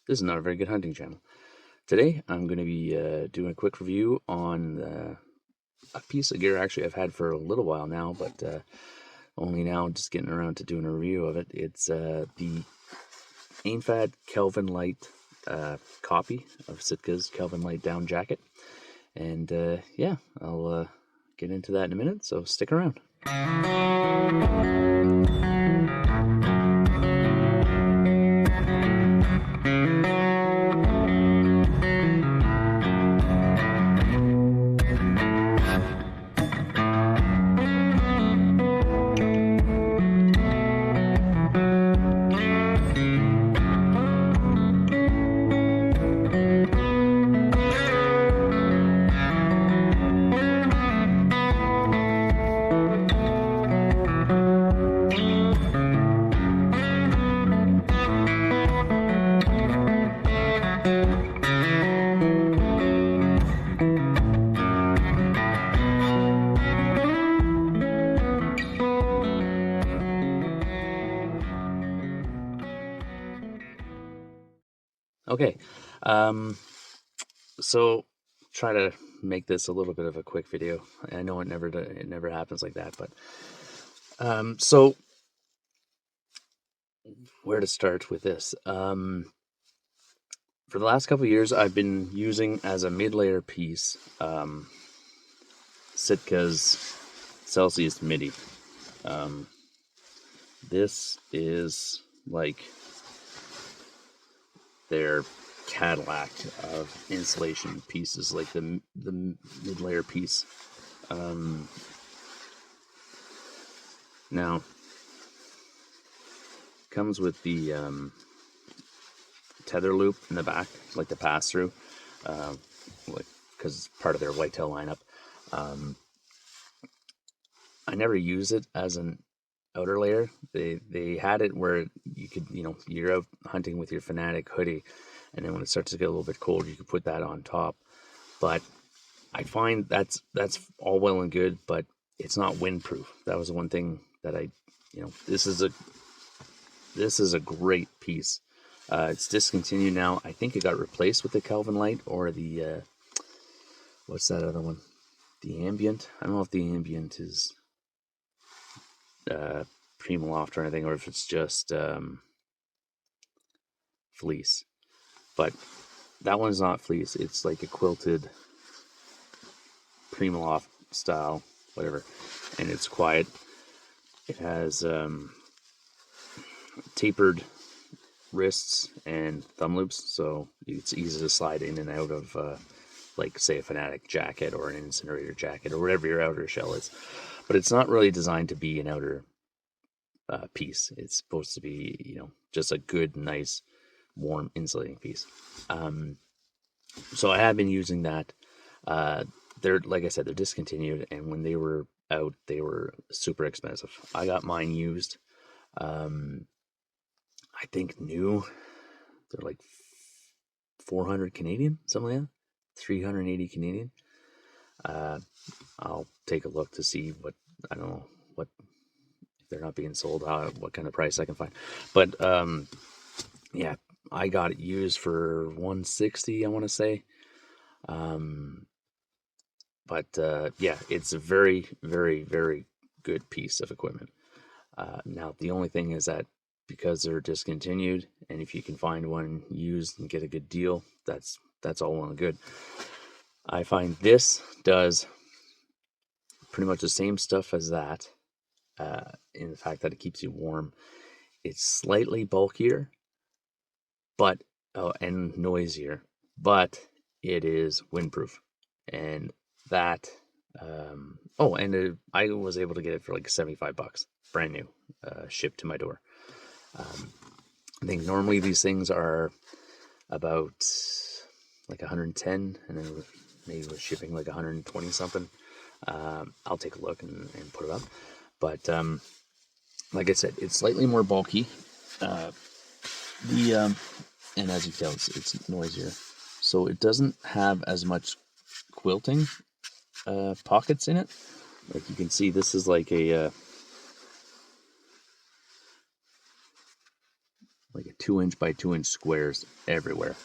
This is not a very good hunting channel. Today I'm going to be doing a quick review on a piece of gear actually I've had for a little while now, but only now just getting around to doing a review of it. It's the Ainfad Kelvin Lite copy of Sitka's Kelvin Lite down jacket. And yeah, I'll get into that in a minute, so stick around. Okay, so try to make this a little bit of a quick video. I know it never happens like that, but so where to start with this? For the last couple of years, I've been using as a mid-layer piece Sitka's Celsius MIDI. This is like their Cadillac of insulation pieces, like the mid-layer piece. Now comes with the tether loop in the back, like the pass-through, like because it's part of their whitetail lineup. I never use it as an outer layer. They had it where you could, you're out hunting with your Fanatic hoodie, and then when it starts to get a little bit cold, you could put that on top. But I find that's all well and good, but it's not windproof. That was the one thing that this is a great piece. It's discontinued now. I think it got replaced with the Kelvin Lite or the what's that other one? The Ambient. I don't know if the Ambient is Primaloft or anything, or if it's just fleece. But that one's not fleece. It's like a quilted Primaloft style, whatever, and it's quiet. It has tapered wrists and thumb loops, so it's easy to slide in and out of like say a Fanatic jacket or an Incinerator jacket or whatever your outer shell is. But it's not really designed to be an outer piece. It's supposed to be, just a good, nice, warm insulating piece. So I have been using that. They're, like I said, they're discontinued, and when they were out, they were super expensive. I got mine used. I think new. They're like 400 Canadian, something like that. 380 Canadian. I'll take a look to see what, I don't know, what, if they're not being sold, what kind of price I can find. But yeah, I got it used for 160, I want to say. But yeah, it's a very, very, very good piece of equipment. Now, the only thing is that because they're discontinued, and if you can find one used and get a good deal, that's all well and good. I find this does pretty much the same stuff as that, in the fact that it keeps you warm. It's slightly bulkier, but and noisier, but it is windproof, and that. I was able to get it for like $75, brand new, shipped to my door. I think normally these things are about like 110, and then maybe with shipping like 120 something. I'll take a look and put it up. But like I said, it's slightly more bulky. And as you can tell, it's noisier, so it doesn't have as much quilting pockets in it. Like you can see, this is like a like a 2-inch by 2-inch squares everywhere.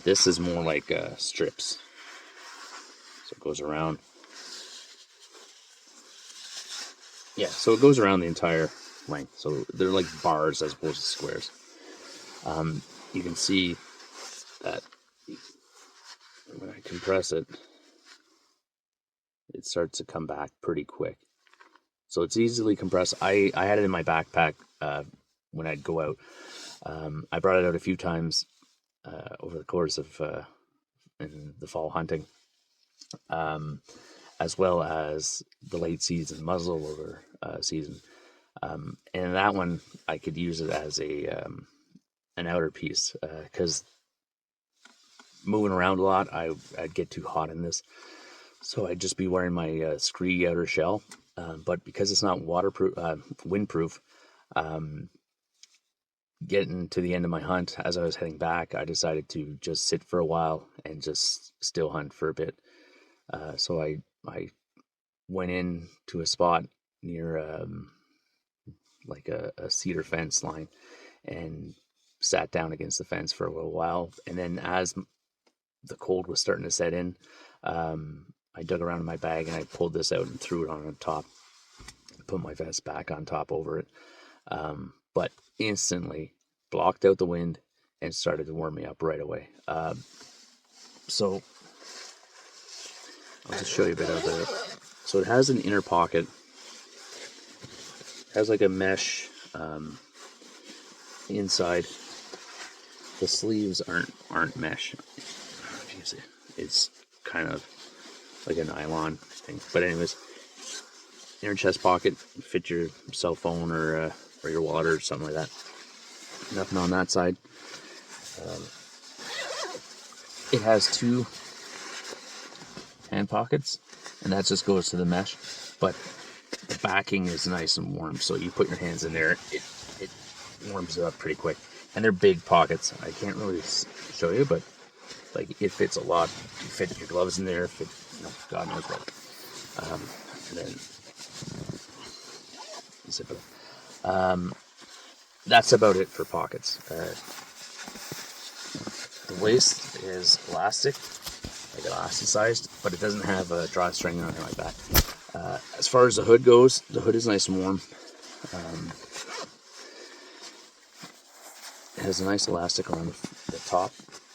This is more like strips. So it goes around. Yeah, so it goes around the entire length. So they're like bars as opposed to squares. You can see that when I compress it, it starts to come back pretty quick. So it's easily compressed. I had it in my backpack when I'd go out. I brought it out a few times over the course of in the fall hunting, as well as the late season muzzleloader season. And that one, I could use it as an outer piece because moving around a lot, I'd get too hot in this. So I'd just be wearing my scree outer shell. But because it's not waterproof, windproof, getting to the end of my hunt, as I was heading back, I decided to just sit for a while and just still hunt for a bit. So I went in to a spot near like a cedar fence line and sat down against the fence for a little while. And then as the cold was starting to set in, I dug around in my bag and I pulled this out and threw it on top. Put my vest back on top over it. But instantly blocked out the wind and started to warm me up right away. So I'll just show you a bit of it. So it has an inner pocket. It has like a mesh inside. The sleeves aren't mesh. It's kind of like a nylon thing. But anyways, inner chest pocket, fit your cell phone or your wallet or something like that. Nothing on that side. It has 2 hand pockets, and that just goes to the mesh. But the backing is nice and warm, so you put your hands in there, it warms it up pretty quick. And they're big pockets. I can't really show you, but like it fits a lot. You fit your gloves in there, fit, God knows what. And then zip it up. That's about it for pockets. The waist is elastic, like elasticized, but it doesn't have a drawstring or anything like that. As far as the hood goes, the hood is nice and warm. It has a nice elastic on the top,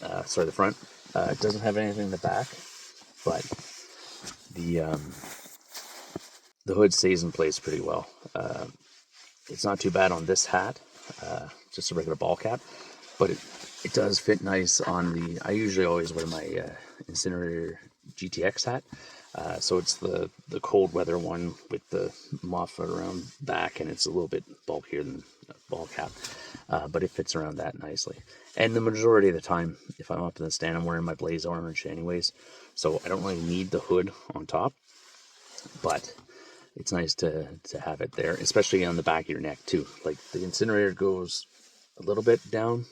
the front. It doesn't have anything in the back, but the hood stays in place pretty well. It's not too bad on this hat, just a regular ball cap, but it does fit nice on the. I usually always wear my incinerator GTX hat, so it's the cold weather one with the muffler around back, and it's a little bit bulkier than a ball cap, but it fits around that nicely. And the majority of the time, if I'm up in the stand, I'm wearing my blaze orange anyways, so I don't really need the hood on top, but it's nice to have it there, especially on the back of your neck too. Like the incinerator goes a little bit down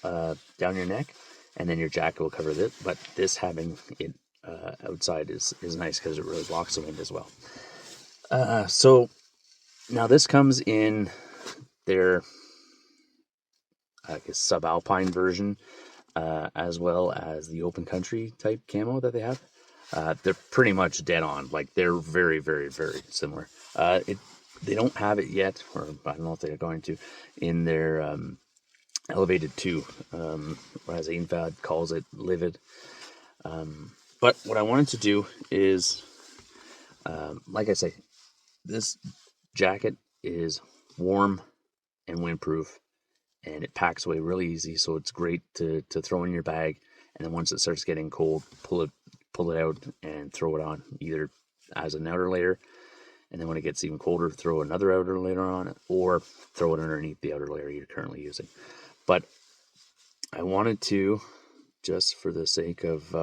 your neck, and then your jacket will cover it. But this having it outside is nice because it really blocks the wind as well. So now this comes in their, I guess, subalpine version, as well as the open country type camo that they have. They're pretty much dead on. Like they're very, very, very similar. They don't have it yet, or I don't know if they're going to, in their elevated 2, as Ainfad calls it, livid. But what I wanted to do is, like I say, this jacket is warm and windproof, and it packs away really easy. So it's great to throw in your bag, and then once it starts getting cold, pull it out and throw it on, either as an outer layer, and then when it gets even colder, throw another outer layer on it, or throw it underneath the outer layer you're currently using. But I wanted to, just for the sake of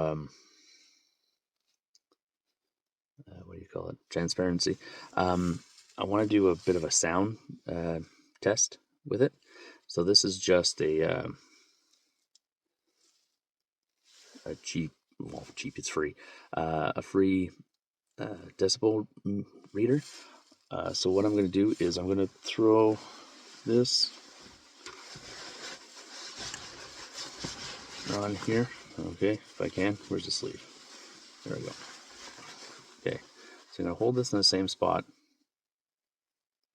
transparency, I want to do a bit of a sound test with it. So this is just a cheap, it's free, a free decibel reader. So what I'm going to do is I'm going to throw this on here. Okay, if I can. Where's the sleeve? There we go. Okay, so I'm going to hold this in the same spot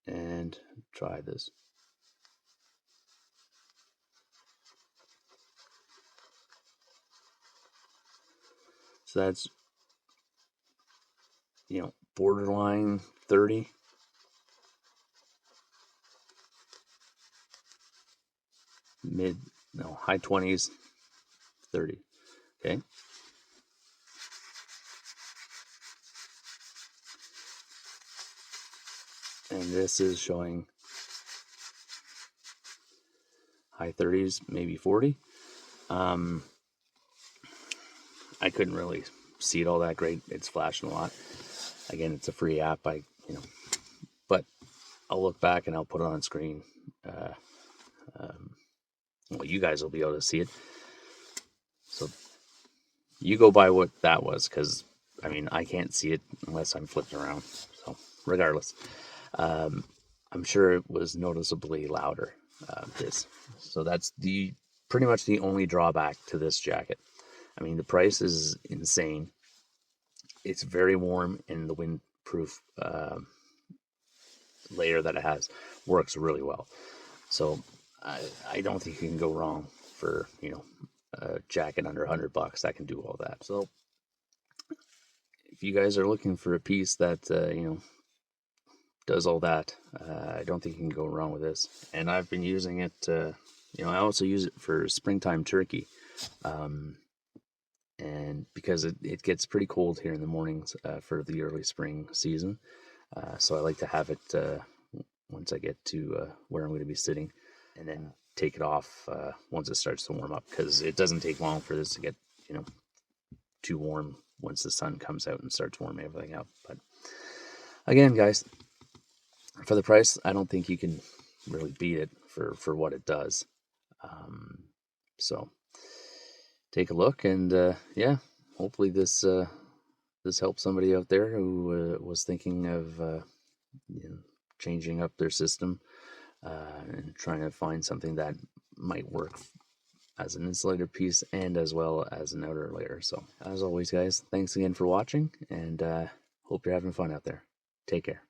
and try this. So that's, borderline 30. High 20s, 30. Okay. And this is showing high 30s, maybe 40. I couldn't really see it all that great. It's flashing a lot. Again, it's a free app. But I'll look back and I'll put it on screen. Well, you guys will be able to see it. So you go by what that was, because I can't see it unless I'm flipping around. So regardless, I'm sure it was noticeably louder. So that's pretty much the only drawback to this jacket. The price is insane. It's very warm, and the windproof layer that it has works really well. So I don't think you can go wrong for a jacket under $100 that can do all that. So if you guys are looking for a piece that does all that, I don't think you can go wrong with this. And I've been using it. I also use it for springtime turkey. And because it gets pretty cold here in the mornings for the early spring season. So I like to have it once I get to where I'm going to be sitting, and then take it off once it starts to warm up, because it doesn't take long for this to get too warm once the sun comes out and starts warming everything up. But again, guys, for the price, I don't think you can really beat it for what it does. So take a look, and hopefully this helps somebody out there who was thinking of changing up their system and trying to find something that might work as an insulator piece and as well as an outer layer. So as always, guys, thanks again for watching, and hope you're having fun out there. Take care.